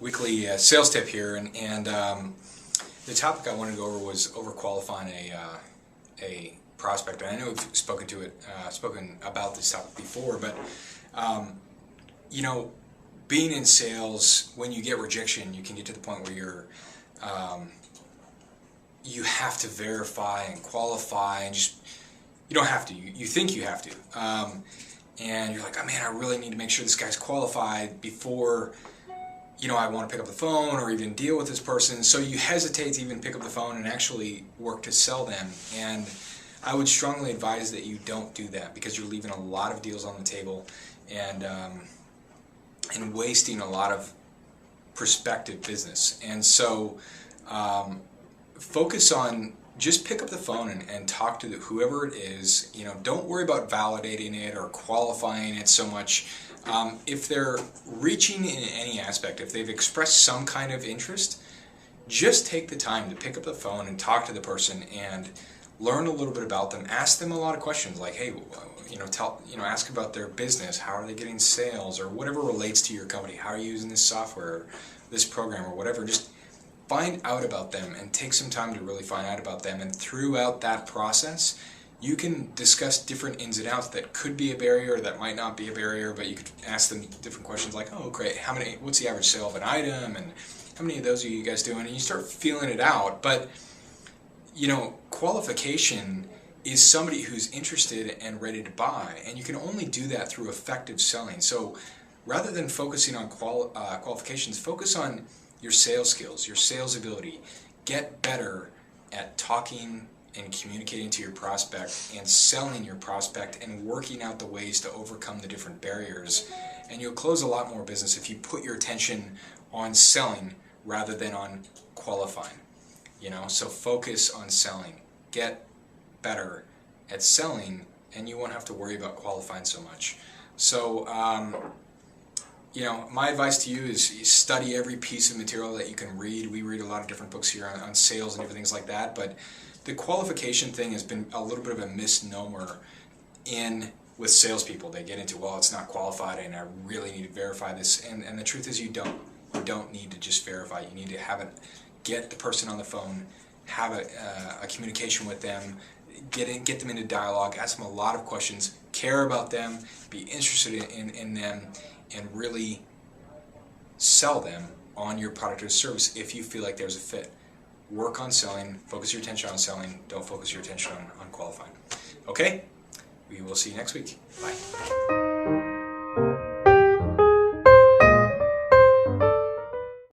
weekly sales tip here, and the topic I wanted to go over was overqualifying a prospect. And I know we've spoken about this topic before, but you know, being in sales, when you get rejection, you can get to the point where you have to verify and qualify, and you don't have to. You think you have to. And you're like, oh man, I really need to make sure this guy's qualified before, you know, I want to pick up the phone or even deal with this person. So you hesitate to even pick up the phone and actually work to sell them. And I would strongly advise that you don't do that, because you're leaving a lot of deals on the table and wasting a lot of prospective business. And so focus on, just pick up the phone and talk to whoever it is. You know, don't worry about validating it or qualifying it so much. If they're reaching in any aspect, if they've expressed some kind of interest, just take the time to pick up the phone and talk to the person and learn a little bit about them. Ask them a lot of questions like, hey, you know, ask about their business. How are they getting sales, or whatever relates to your company? How are you using this software, or this program, or whatever? Just find out about them and take some time to really find out about them. And throughout that process, you can discuss different ins and outs that could be a barrier, or that might not be a barrier, but you could ask them different questions like, oh great, what's the average sale of an item, and how many of those are you guys doing? And you start feeling it out. But you know, qualification is somebody who's interested and ready to buy, and you can only do that through effective selling. So rather than focusing on qualifications, focus on your sales skills, your sales ability. Get better at talking and communicating to your prospect and selling your prospect and working out the ways to overcome the different barriers. And you'll close a lot more business if you put your attention on selling rather than on qualifying. You know, so focus on selling. Get better at selling, and you won't have to worry about qualifying so much. So you know, my advice to you is study every piece of material that you can read. We read a lot of different books here on sales and different things like that, but the qualification thing has been a little bit of a misnomer with salespeople. They get into, well, it's not qualified and I really need to verify this, and the truth is you don't need to just verify. You need to get the person on the phone, have a communication with them, get them into dialogue, ask them a lot of questions, care about them, be interested in them, and really sell them on your product or service if you feel like there's a fit. Work on selling, focus your attention on selling, don't focus your attention on qualifying. Okay? We will see you next week. Bye.